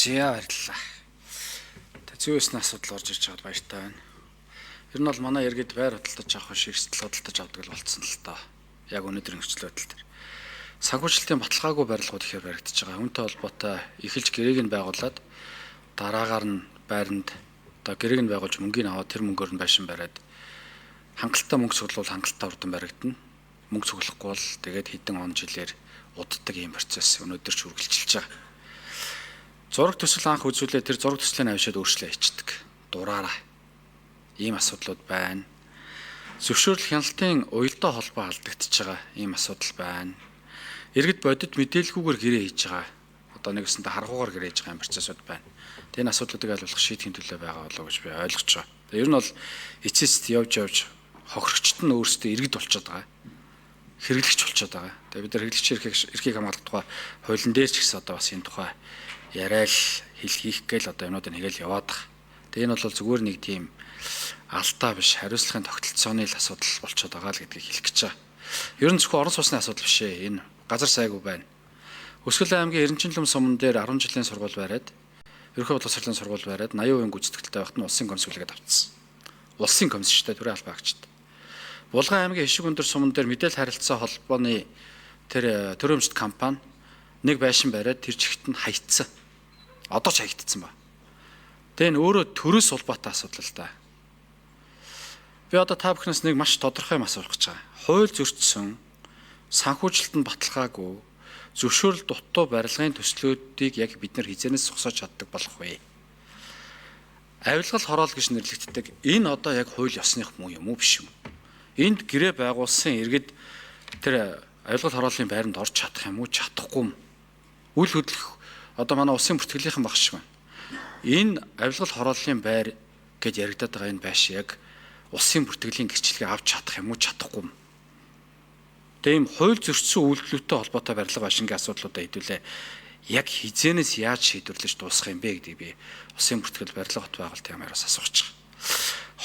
За баярлалаа. Зөөс нь асуудал орж ирж байгаад баяртай байна. Ер нь бол манай иргэд байр худалдаж авах шигстэл худалдаж авдаг л болцсон л доо. Яг өнөөдрийн нөхцөл байдал дээр. Санхүүжилтийн баталгаагүй барилгууд ихээр баригдаж байгаа. Үүнтэй холбоотой эхэлж гэрээг нь байгуулад дараагаар нь байранд одоо гэрээг нь байгуулж мөнгөний аваад тэр мөнгөөр нь байшин бариад хангалттай мөнгө цуглуул хангалттай урдан баригдана. Мөнгө цуглахгүй бол тэгээд хэдэн он жилээр уддаг ийм процесс өнөөдөр ч үргэлжилж байгаа. Зураг төсөл анх үзүүлээ тэр зураг төслийн авшид өөрчлөө хийдэг. Дураараа. Ийм асуудлууд байна. Зөвшөөрөл хяналтын уялдаа холбоо алдагдчихж байгаа ийм асуудал байна. Иргэд бодит мэдээлгүйгээр гэрээ хийж байгаа. Одоо нэгсэндээ харгуугаар гэрээ хийж байгаа юм процессуд байна. Тэгээ энэ асуудлуудыг айлуулах шийдэхин төлөө байгаа болов уу гэж би ойлгож байгаа. Ер нь бол эцэст явж хохирогчт нь өөрсдөө иргэд болчиход байгаа. Хэрэглэгч болчиход байгаа. Тэгээ бид нар хэрэглэгч эрхийг хамгаалах тухай хуулийн дээр ч гэсэн одоо бас энэ тухай яриад хийх гээл одоо юмнуудыг хийгээл яваад байгаа. Тэгээ энэ бол зүгээр нэг тийм алдаа биш хариуцлагын тогтолцооны л асуудал болчиход байгаа л гэдгийг хэлэх гэж байгаа. Ер нь зөвхөн орон сууцны асуудал биш ээ. Энэ газар сайгүй байна. Өсгөл аймгийн Эренчинлэм суман дээр 10 жилийн сургууль бариад ерөнхий боловсролын сургууль бариад 80% гүйцэтгэлтэй байхад нь улсын комисс үлгээд авцсан. Улсын комисс шүү дээ төрийн албаа агчид. Булган аймгийн Хишиг өндөр суман дээр мэдээлэл харилцаа холбооны тэр төрөмжт компани нэг байшин бариад тэр чигт нь хаягдсан. Одоо ч хаягдсан ба. Тэгээ энэ өөрөө төрөөс улбаатай асуудал л да. Би одоо та бүхнээс нэг маш тодорхой юм асуух гэж байгаа. Хууль зөрчсөн, санхүүжилтанд баталгаагүй, зөвшөөрөл дутуу барилгын төслүүдийг яг бид нар хизэнээс зогсоож чаддаг болох вэ? Авилгал хороол гэж нэрлэгддэг. Энэ одоо яг хууль ёсных муу юм уу биш юм? Энд гэрээ байгуулсан иргэд тэр авилгал хорооллын байранд орж чадах юм уу, чадахгүй юм? Үл хөдлөх одоо манай улсын бүртгэлийнхэн багш шиг байна. Энэ авилгал хорооллын байр гэж яригадаад байгаа энэ байш яг улсын бүртгэлийн гэрчлэгээ авч чадах юм уу, чадахгүй юм? Тийм хууль зөрчсөн үйлдэлтэй холбоотой барилга байшингийн асуудлуудаа хэдүүлээ яг хизэнээс яаж шийдвэрлэж дуусгах юм бэ гэдэг би улсын бүртгэл барилга хот байгуулалтын ямаараас асууж байгаа.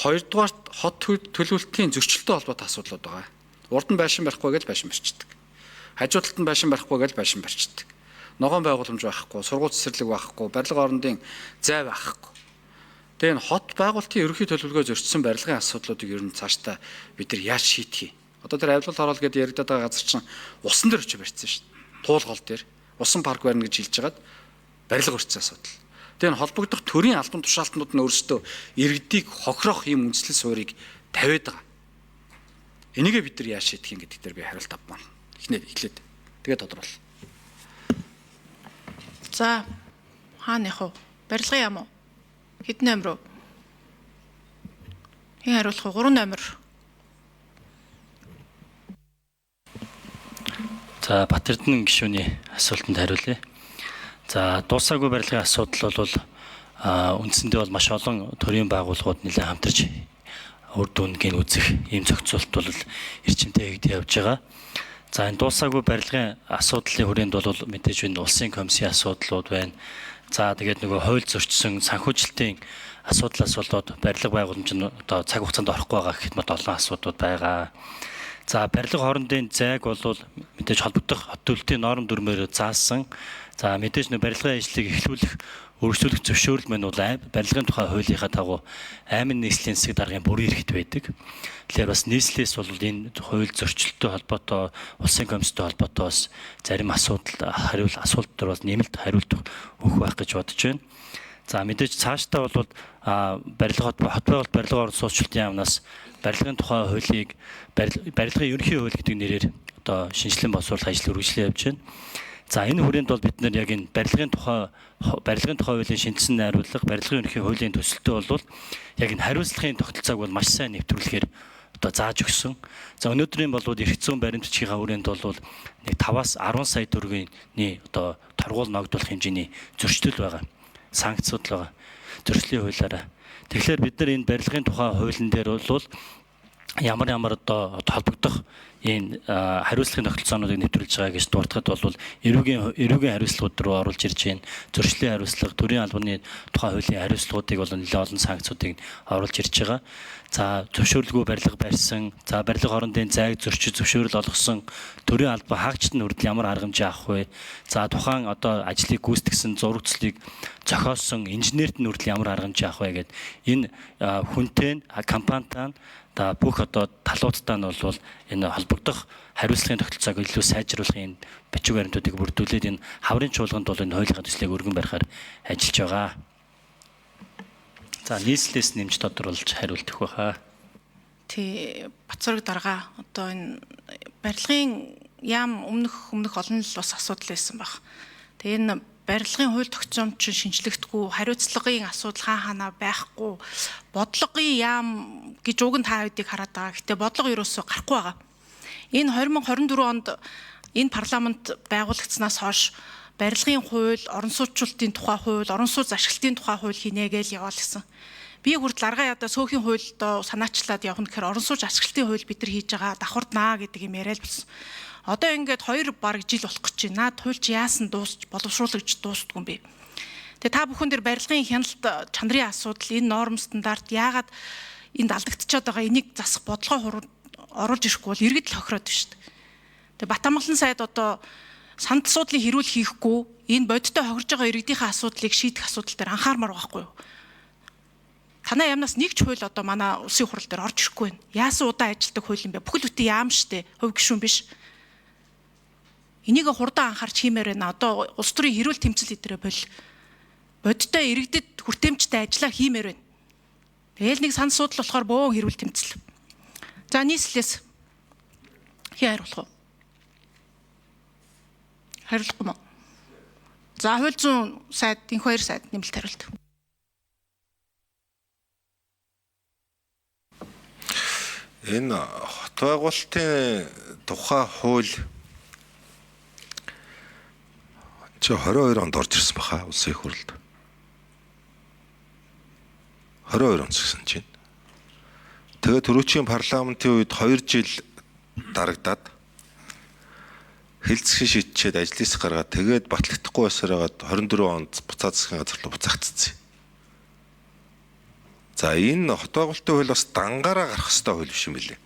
Хоёрдугаар хот төлөвлөлтийн зөрчилтэй холбоотой асуудлууд байгаа. Урд нь байшин барихгүй гэж байшин барьчдаг. Хажуу талд нь байшин барихгүй гэж байшин барьчдаг. Ногоон байгууламж байхгүй, сургууль цэцэрлэг байхгүй, барилга орондын зай байхгүй. Тэгээ энэ хот байгуулалтын ерөнхий төлөвлөгөө зөрчсөн барилгын асуудлуудыг ер нь цаашдаа бид нар яаж шийдэх юм? Одоо тэр авилгал хороол гэдэг яригадаад байгаа газар чинь усан дээр очиж барьсан шүү дээ. Туулгол дээр усан парк барина гэж хэлж хагаад барилга өрцсөн асуудал. Тэгээ энэ холбогдох төрийн албан тушаалтнууд нь өөрсдөө иргэдийг хохирох юм үндэслэл суурийг тавиад байгаа. Энийгээ бид нар яаж шийдэх юм гэдэг дээр би хариулт авмаар. Эхлээд. Тэгээ тодорхойл. За хаана явах вэ? Барилгын яам уу? Хэдэн номер уу? Хэн хариулах вэ? 3 номер. За Батэрдэн гишүүний асуултанд хариулъя. За дуусаагүй барилгын асуудал бол үндсэндээ бол маш олон төрийн байгууллагууд нэлээд хамтарч үр дүнгийн үзэх ийм зохицуулт бол эрчимтэй хийгдэж явж байгаа. За энэ дуусаагүй барилгын асуудлын хүрээнд бол мэдээж энэ улсын комиссийн асуудлууд байна. За тэгээд нөгөө хууль зөрчсөн санхүүжилтийн асуудлаас болоод барилга байгууламж нь одоо цаг хугацаанд орохгүй байгаа гэхэд мод олон асуудлууд байгаа. За барилга хоорондын зайг бол мэдээж холбогдох хот төлөлтийн норм дүрмээр заасан. За мэдээж нэг барилгын ажлыг эхлүүлэх өргөжлүүлэх зөвшөөрөл мань бол барилгын тухай хуулийнхаа дагуу аймаг нийслэлийн засаг даргын бүрийн эрхт байдаг. Тэгэхээр бас нийслэлээс бол энэ хууль зөрчилттэй холбоотой улсын комисстэй холбоотой бас зарим асуултууд бол нэмэлт хариулт өгөх байх гэж бодож байна. За мэдээж цаашдаа бол барилга хот байгуулалт барилга орон сууцчлалтын яамнаас барилгын тухай хуулийг барилгын ерөнхий хууль гэдэг нэрээр одоо шинжилэн боловсруулах ажил үргэлжлэн явж байна. За энэ хүрээнд бол бид нар яг энэ барилгын тухай хуулийн шинжилсэн найруулга барилгын ерөнхий хуулийн төсөлтөө бол яг энэ хариуцлагын тогтолцоог бол маш сайн нэвтрүүлэхээр одоо зааж өгсөн. За өнөөдрийн бол эрх зүйн баримт бичгийн хүрээнд бол нэг 5-аас 10 сая төгрөгийн одоо торгуул ногдуулах хэмжээний зөрчил байгаа. Санкцууд байгаа. Зөрчлийн хуулиараа. Тэгэхээр бид нар энэ барилгын тухай хуулийн дээр бол ямар одоо холбогдох энэ хариуцлагын тогтолцоонуудыг нэвтрүүлж байгаа гэж дуртахад бол эрүүгийн хариуцлагууд руу оруулж ирж байна. Зөрчлийн хариуцлага, төрийн албаны тухай хуулийн хариуцлагуудыг бол нэлээд олон санкцуудыг оруулж ирж байгаа. За зөвшөөрлгүй барилга барьсан, за барилга хоорондын зайг зөрчиж зөвшөөрөл олгосон төрийн албан хаагчид нь хүртэл ямар арга хэмжээ авах вэ? За тухайн одоо ажлыг гүйцэтгсэн зурагцлыг зохиосон инженерт нь хүртэл ямар арга хэмжээ авах вэ гэд энэ хүнтэй компанитаа бүх одоо талуудтай нь бол энэ холбогдох хариуцлагын тогтолцоог илүү сайжруулахын бичиг баримтуудыг бүрдүүлээд энэ хаврын чуулганд бол энэ хуулийнхаа төслийг өргөн барихаар ажиллаж байгаа. За нийслэлээс нэмж тодруулж хариулт өгөх байхаа. Тий, Бацраг дарга одоо энэ барилгын яам өмнөх олон л бас асуудал байсан баг. Тэгээ энэ барилгын хууль тогтоомч шинжлэхдэггүй, хариуцлагын асуудал хаана байхгүй, бодлогын яам гэж уг нь та хэдийг хараад байгаа. Гэтэ бодлого ерөөсөө гарахгүй байгаа. Энэ 2024 онд энэ парламент байгуулагдсанаас хойш барилгын хууль, орон сууцчлалтын тухай хууль, орон сууц ашиглалтын тухай хууль хийнэ гэж яваал гэсэн. Би хүртэл арга ядаа цөөхөн хуульд санаачлаад явах нь гэхээр орон сууц ашиглалтын хууль бид нар хийж байгаа давхарднаа гэдэг юм яриад болсон. Одоо ингээд 2 бараг жил болох гэж байна. Наад хууль чи яасан дуусч боловсруулагч дуустгүй юм бэ? Тэгээ та бүхэн дээр барилгын хяналт чанарын асуудал, энэ норм стандарт яагаад энд алдагдчихад байгаа энийг засах бодлогоо оруулж ирэхгүй бол иргэд л хохироод байна шүү дээ. Тэгээ Батамгалан сайд одоо санд асуудлыг хэрүүл хийхгүй энэ бодиттой хохирж байгаа иргэдийнхээ асуудлыг шийдэх асуудал дээр анхаармаар байхгүй юу? Танай яамнаас нэг ч хууль одоо манай улсын хурал дээр орж ирэхгүй байна. Яасан удаан ажилтдаг хууль юм бэ? Бүхэл бүтэн яам штэ, хувь гишүүн биш. Энийг хурдан анхаарч хиймээр байна. Одоо улс төрийн хэрүүл тэмцэл хэдрээ бодиттой иргэдэд хүртээмжтэй ажиллаа хиймээр байна. Тэгэл нэг сан асуудал болохоор бөөн хэрүүл тэмцэл. За нийслэлээс хий хариулах уу? Хариулахгүй мó. За хууль зүйн сайд, энх хоёр сайд нэмэлт хариулт. Энэ хот байгуулалтын тухай хууль 22 онд орж ирсэн баха улсын их хурлд. 22 он гэсэн чинь. Тэгээд түрүүчийн парламентын үед 2 жил дарагдаад хэлцэх шийдчихэд ажлаас гаргаад тэгээд батлагдахгүй байсараад 24 онд буцаад засгийн газар руу буцаагдсан. За энэ хот байгуулалтын хууль бас дангаараа гарах ёстой хууль биш юм билээ.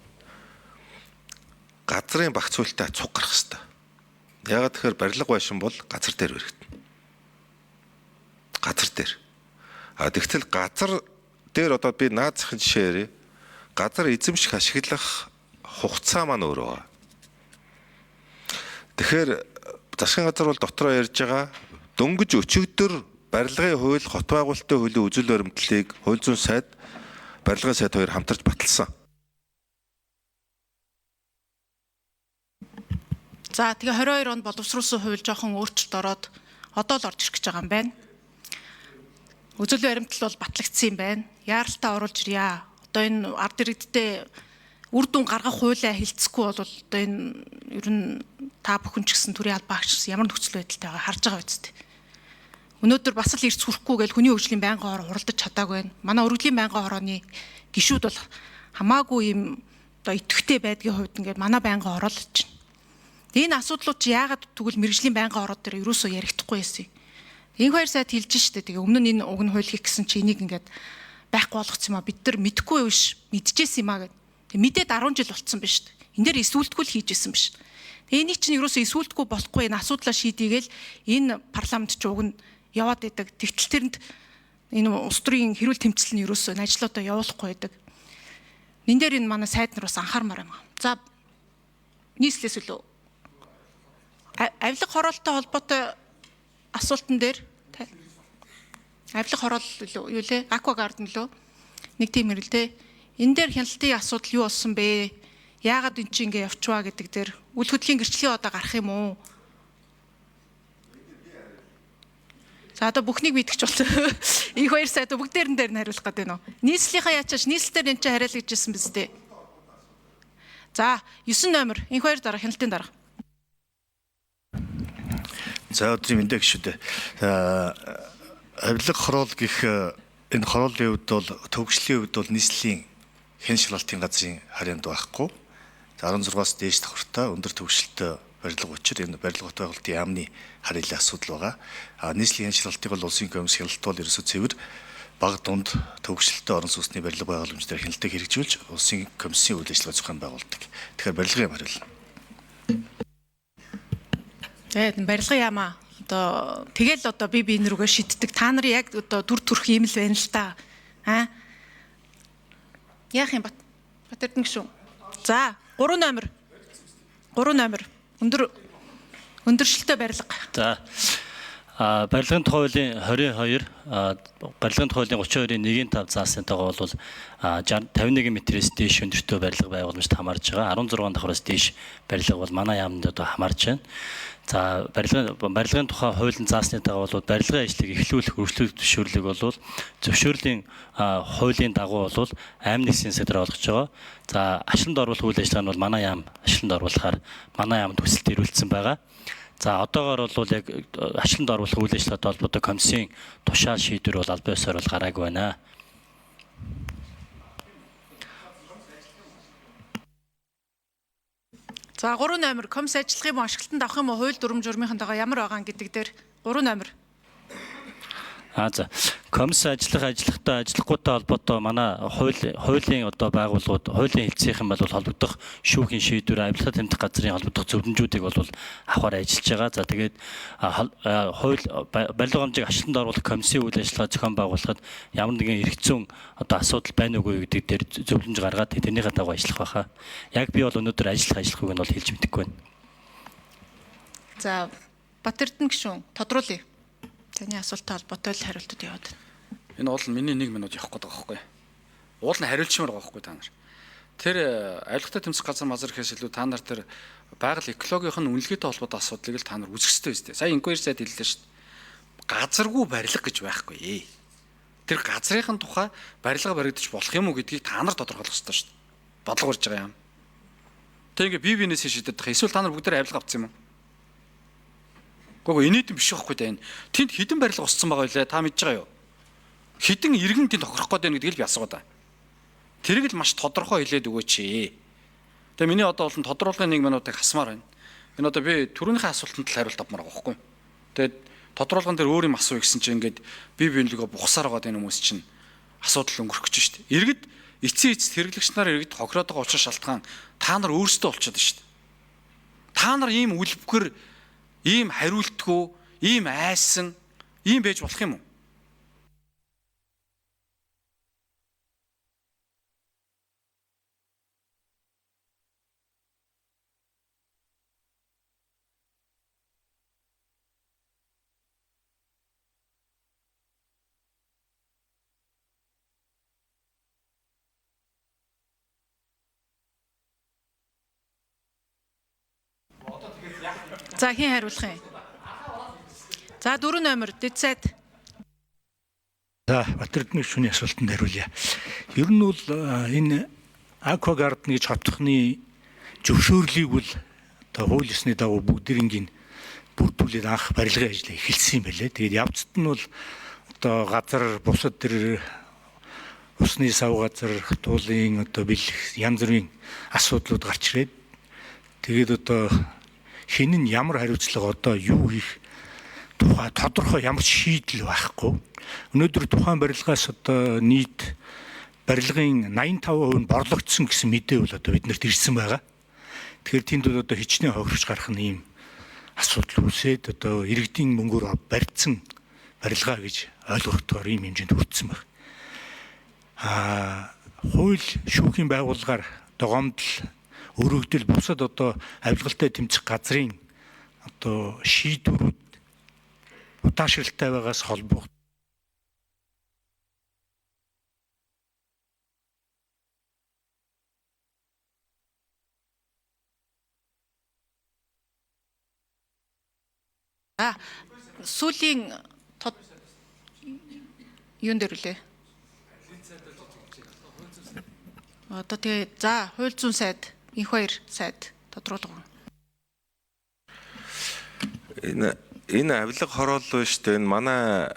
Газрын багц хуультай цуг гарах ёстой. Яагаад тэгэхээр барилга байшин бол газар дээр өргөдөн. Газар дээр. Тэгтэл газар дээр одоо би наад захын жишээ ярив. Газар эзэмших ашиглах хугацаа маань өөрөө. Тэгэхээр засгийн газар бол дотроо ярьж байгаа дөнгөж өчигдөр барилгын хууль, хот байгуулалтын хуулийн үзэл баримтлалыг хууль зүйн сайд, барилгын сайд хоёр хамтарч баталсан. За тэгээ 22 онд боловсруулсан хууль жоохон өөрчлөлт ороод одоо л орж ирэх гэж байгаа юм байна. Үзэл баримтлал бол батлагдсан юм байна. Яаралтай оруулж ирье. Одоо энэ ард иргэдтэй үр дүн гаргах хуулиа хилцэхгүй бол одоо энэ ер нь та бүхэн ч гэсэн төрийн албаа агч гэсэн ямар нөхцөл байдалтай байгаа харж байгаа биз дээ. Өнөөдөр бас л ирц хүрэхгүй гэж хүний хөгжлийн байнгын хороо хуралдаж чадаагүй байна. Манай өргөдлийн байнгын хорооны гишүүд бол хамаагүй юм одоо идэвхтэй байдгийн хувьд ингээд манай байнгын хороо л чинь. Энэ асуудлууд чи яагаад тэгвэл мэрэгжлийн байнгын хороо дээр ерөөсөө яригдахгүй байсан юм. Энэ хоёр сайд хэлж штэ. Тэгээ өмнө нь энэ уг нь хууль хийх гэсэн чи энийг ингээд байхгүй болгоцсон юм а бид нар мэдгүй биш мэдчихсэн юм а гэд. Тэг мэдээд 10 жил болцсон биш штэ. Энд дээр эсвэлтгүй л хийжсэн биш. Тэгээ энийг чинь ерөөсөө эсвэлтгүй болохгүй энэ асуудлаа шийдийгээл энэ парламент ч уг нь яваад байдаг. Тэгтэл тэрэнд энэ улс төрийн хэрүүл тэмцэл нь ерөөсөө ажлуудаа явуулахгүй байдаг. Нин дээр энэ манай сайд нар бас анхаармаар байна. За нийслэлээс үлээ. Авилга хороолтой холбоотой асуултан дээр авилга хороол юу лээ? Аквагарден лөө нэг тийм хэрэлтэй. Энэ дээр хяналтын асуудал юу болсон бэ? Яагаад энэ чинь ингэ явчваа гэдэг дээр үл хөдлийн гэрчлийн одоо гарах юм уу? За одоо бүхнийг мэдгэж болсон. Их хоёр сайд бүгдээрэн дээр нь хариулах гэдэг нь. Нийслэлийнхаа яачаач нийслэлээр энэ чинь хариул гэж хэлсэн биз дээ. За 9 номер энх хоёр дараа хяналтын дараа. За өдрийн мэндэ гişүдэ. Авилга хороол гэх энэ хороолын үед бол төгслийн үед бол нийслэлийн хэн шалгалтын газрын харьяанд байхгүй. 16-аас дээш давхартай өндөр төвшөлтөй барилга учир энэ барилга хот байгуулалтын яамны харьяалын асуудал байгаа. Нийслэлийн хэн шалгалтыг бол улсын комисс хяналт бол ерөөсөө цэвэр бага дунд төвшөлтөй орон сууцны барилга байгууламжаар хяналтыг хэрэгжүүлж улсын комиссийн үйл ажиллагаа зохион байгуулдаг. Тэгэхээр барилгын яам хариулна. Тэгээд барилгын яамаа одоо тэгэл одоо би энэрүүгээ шиддэг. Та нар яг одоо төр төрх юм л байна л та. Яах юм Батэрдэн гишүүн. За 3 номер. Өндөршөлтөй барилга. За барилгын тухай хуулийн 22 барилгын тухай хуулийн 32-ийн 1-5 зааснтайгаа бол 51 метрээс дээш өндөртөө барилга байгууламжт хамаарж байгаа. 16 давхраас дээш барилга бол манай яамд одоо хамаарч байна. За барилгын тухай хуулийн зааснтайгаа бол барилгын ажлыг эхлүүлэх өргөжлөх зөвшөөрлийг бол зөвшөөрлийн хуулийн дагуу бол аймаг нэгдлийн сэдвээр олгож байгаа. За ашланд оруулах үйл ажиллагаа нь бол манай яам ашланд оруулахаар манай яамд хүсэлт ирүүлсэн байгаа. За одоогоор бол яг ашланд оруулах үйл ажиллагаатай холбоотой комиссийн тушаал шийдвэр бол албан ёсоор бол гараагүй байна. За 3 номер комисс ажиллах юм уу, ашиглалтанд авах юм уу, хууль дүрм журмынхантайгаа ямар байгаа гэдэг дээр 3 номер. За комисс ажиллахтай ажиллахгүйтэй холбоотой манай хуулийн одоо байгууллагууд хуулийн хэлцийнхэн бол холбогдох шүүхийн шийдвэр авилга тэмдэх газрын холбогдох зөвлөмжүүдийг бол авахар ажиллаж байгаа. За тэгээд хууль барилга хэмжээг ашланд оруулах комиссийн үйл ажиллагаа зохион байгуулахад ямар нэгэн эрх зүйн одоо асуудал байна уугүй гэдэг дээр зөвлөмж гаргаад тэрнийхээ дагуу ажиллах байхаа. Яг би бол өнөөдөр ажиллахыг нь бол хэлж мэдэхгүй байна. За Батэрдэн гишүүн тодруулъя. Таны асуулттай холбоотой л хариултууд яваад байна. Энэ уул нь миний 1 минут явах гээд байгаа байхгүй. Уул нь хариулчмаар байгаа байхгүй та нар. Тэр авилгатай тэмцэх газар мазар гэхээс илүү та нар тэр байгаль экологийн үнэлгээтэй холбоотой асуудлыг л та нар үзэх ёстой үстэй. Сая инквайр сайд хэллээ шүү дээ. Газаргүй барилга гэж байхгүй. Тэр газрын тухай барилга баригдаж болох юм уу гэдгийг та нар тодорхойлох ёстой шүү дээ. Бодлого барьж байгаа юм. Тэг ингээ бие биенээсээ шийдэдэг. Эсвэл та нар бүгдээ авилга авсан юм уу? Гого инээдэн биш байхгүй даа энэ. Тэнд хідэн барилга усцсан байгаа үлээ. Та мэдж байгаа юу? Хідэн иргэн тэнд тохирох гээд байна гэдгийг л би асуугаад байна. Тэрийг л маш тодорхой хэлээд өгөөч. Тэгээ миний одоо болон тодруулгын 1 минутыг хасмаар байна. Энэ одоо би түрүүнийхээ асуултанд л хариулт авмаар байгаа байхгүй. Тэгээд тодруулган дээр өөр юм асуу гэсэн чинь ингээд бие биенлэгөө бухсаар байгаа энэ хүмүүс чинь асуудал өнгөрөх гэж шүү дээ. Иргэд эцсийн эцэст хэрэглэгч нар иргэд хохироод байгаа учир шалтгаан та нар өөрсдөө болчиход байна шүү дээ. Та нар ийм үлбгэр ийм хариултгүй, ийм айсан, ийм байж болох юм уу? За хэн хариулах юм? За 4 номер дэцэд. За Батэрдэн гишүүний асуултанд хариулъя. Ер нь бол энэ аквагардны гэж хотхны зөвшөөрлийг бол одоо хууль ёсны дагуу бүгдээрийн бүрдүүлээд анх барилгын ажлыг эхэлсэн юм байлээ. Тэгээд явцад нь бол одоо газар бусад тэр усны сав газар туулын одоо бэлэх янз бүрийн асуудлууд гарч ирээд тэгээд одоо хэн нь ямар хариуцлага одоо юу хийх тухай тодорхой ямар шийдэл байхгүй. Өнөөдөр тухайн барилгаас одоо нийт барилгын 85% нь борлогдсон гэсэн мэдээ бол одоо биднэрт ирсэн байгаа. Тэгэхээр тэнд бол одоо хичнээн хохирч гарах нь ийм асуудал үүсээд одоо иргэдийн мөнгөөр барьсан барилга гэж ойлгохдоор ийм хэмжээнд хүрсэн байна. Хууль шүүхийн байгууллагаар догоомдол өргөдөл бусад одоо авилгалтай тэмцэх газрын одоо шийдвэрүүд удаашралтай байгаас холбоо. Сүүлийн юун дээр үлээ? Одоо тэгээ за хууль зүйн сайд, инх баяр сайд тодруулга. Энэ авилга хороол биш дээ. Энэ манай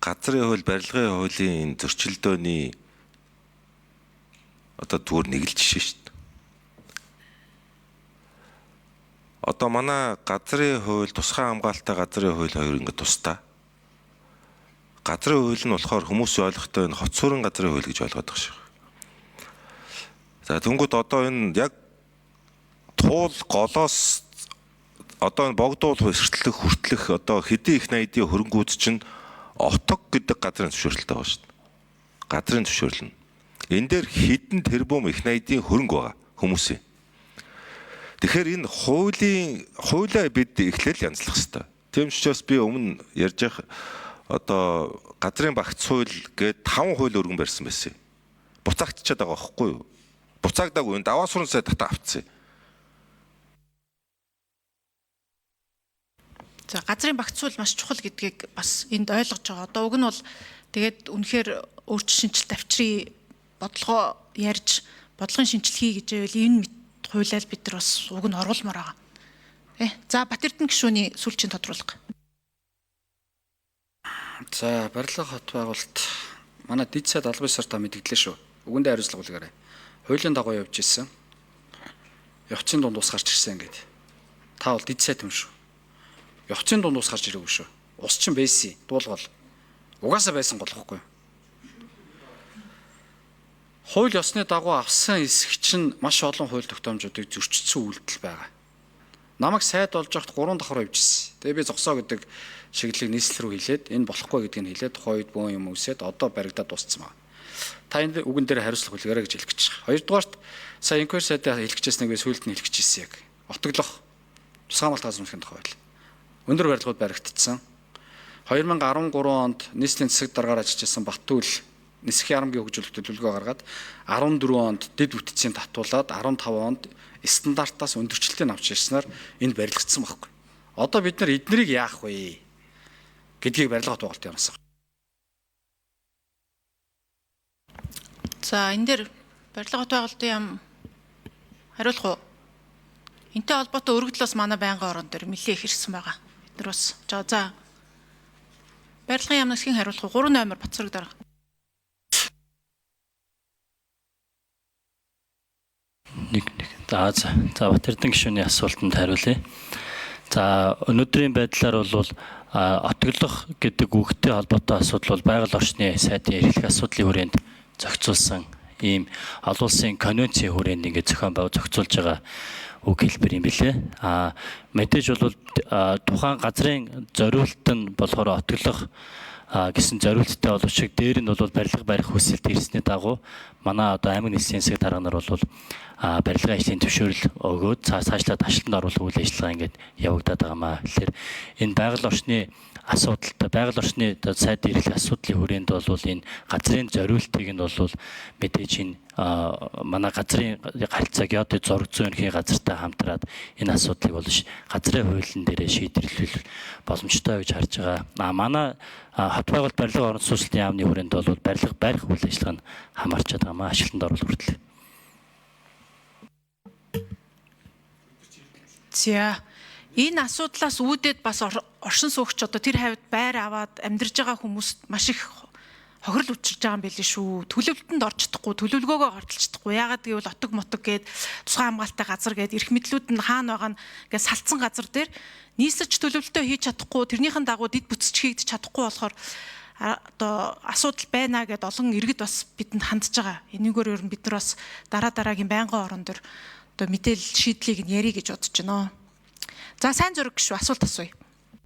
газрын хууль, барилгын хуулийн зөрчилдөөний одоо зүгээр нэг л жишээ шүү дээ. Одоо манай газрын хууль, тусгай хамгаалалттай газрын хууль хоёр ингэ тусдаа. Газрын хууль нь болохоор хүмүүсийн ойлгохтой энэ хот суурин газрын хууль гэж ойлгоод байгаа шүү. За тэнгууд одоо энэ яг туул голоос одоо энэ богдуулах, эсэртлэх, хүртлэх одоо хэдийн их найдын хөрөнгүүд чинь отог гэдэг газрын зөвшөөрлөлтэй байгаа шүү дээ. Газрын зөвшөөрөл нь. Энэ дээр хэдэн тэрбум их найдын хөрөнгө байгаа хүмүүсийн. Тэгэхээр энэ хуулиа бид эхлээл янзлах хэрэгтэй. Тийм учраас би өмнө ярьж явах одоо газрын багц хууль гээд 5 хууль өргөн барьсан байсан. Буцаагдчихад байгаа байхгүй юу? Буцаагдаагүй энэ даваа суран сайд татаа авцсан. За газрын багц хууль маш чухал гэдгийг бас энд ойлгож байгаа. Одоо уг нь бол тэгээд үнэхээр өөрчлөлт шинжилт авчрын бодлогоо ярьж бодлогын шинжилгээ хий гэж байвал энэ хуулиар бид нар бас уг нь оруулмаар байгаа. За Батэрдэн гишүүний сүүлчийн тодруулга. За барилга хот байгуулалт манай дэд сайд албан ёсоор та мэдгдлээ шүү. Үгэндээ хариуцлага үлгээрэй. Хуулийн дагуу явж ирсэн. Явцын дунд ус гарч ирсэн гэдэг. Та бол дэд сайд юм шүү. Явцын дунд ус гарч ирээгүй шүү. Ус чинь байсан. Дуулгал. Угаасаа байсан голохгүй. Хууль ёсны дагуу авсан эсэх чинь маш олон хууль тогтоомжуудыг зөрчилсөн үйлдэл байгаа. Намайг сайд болж байхад 3 давхар явж ирсэн. Тэгээ би зогсоо гэдэг чиглэлийг нийслэл рүү хэлээд энэ болохгүй гэдгийг нь хэлээд тухайн үед бөөн юм үсээд одоо баригдаад дууссан байна. Та энэ үгэн дээр хариуцлага хүлээгээрэй гэж хэлэх гэж байгаа. Хоёрдугаарт сая инквайр сайдаа хэлэх гэжсэнийг би сүүлд нь хэлэх гэжсэн яг. Отоглох тусгай амгалт газрын нутгийн тухай байл. Өндөр барилгууд баригдсан. 2013 онд нийслэлийн засаг даргаар ажиллаж байсан Баттүл Нисхийн харамгийн хөгжүүлэлт төлөвлөгөө гаргаад 14 онд дэд бүтцийн татуулаад 15 онд стандартаас өндөрчлөлтийг авч ирснээр энд барилгагдсан байхгүй. Одоо бид нар эднэрийг яах вэ гэдгийг барилга хот байгуулалтын яамсаа. За энэ дээр барилга хот байгуулалтын яам хариулах уу? Энтэй холбоотой өргөдлөөс манай байнгын орон дээр нэлээд их ирсэн байгаа. Бид нар бас за барилгын яамнаас хэн хариулах уу? 3 номер Батцэрэг дарга. За Батэрдэн гишүүний асуултанд хариулъя. За өнөөдрийн байдлаар бол отоглох гэдэг үгтэй холбоотой асуудал бол байгаль орчны сайдын эрхлэх асуудлын хүрээнд зохицуулсан ийм олон улсын конвенцийн хүрээнд ингээд зохицуулж байгаа үг хэлбэр юм билээ. Мэдээж бол тухайн газрын зориулт нь болохоор отоглох гэсэн зориулттай боловч дээр нь бол барилга барих хүсэлт ирсний дагуу манай одоо аймаг нийслэлийн засаг дарга нар бол барилгын ажлын зөвшөөрөл өгөөд цаашлаад ташланд оруулах үйл ажиллагаа ингээд явагдаад байгаа маа. Тэгэхээр энэ байгаль орчны асуудалтай байгаль орчны сайдын эрхлэх асуудлын хүрээнд бол энэ газрын зориултыг нь бол мэдээж энэ манай газрын харилцааг яадаг зураг зүйн ерхий газартай хамтраад энэ асуудлыг бол газрын хуулийн дээрээ шийдвэрлэх боломжтой гэж харж байгаа. Манай хот байгуулалт барилга орон сууцлалтын яамны хүрээнд бол барилга барих үйл ажиллагаа нь хамаарч байгаа маа. Ажилтнанд оруулах хүртэл. За энэ асуудлаас үүдээд бас оршин суугч одоо тэр хавьд байр аваад амьдарж байгаа хүмүүст маш их хохирол учирж байгаа юм билээ шүү. Төлөвлөлтөнд орж чадахгүй, төлөвлөгөөгөө гарталж чадахгүй. Яагаад гэвэл отог мотог гээд тусгай хамгаалалттай газар гээд эрх мэдлүүд нь хаана байгаа нь гээд салцсан газар дээр нийслэлч төлөвлөлтөө хийж чадахгүй, тэрнийхэн дагуу дэд бүтцч хийгдэж чадахгүй болохоор одоо асуудал байна гэд олон иргэд бас бидэнд хандж байгаа. Энийгээр ер нь бид нар бас дараагийн байнгын орон дээр одоо мэдээлэл шийдлийг нь ярих гэж бодож байна. За сайн зураг гişүү асуулт асууя.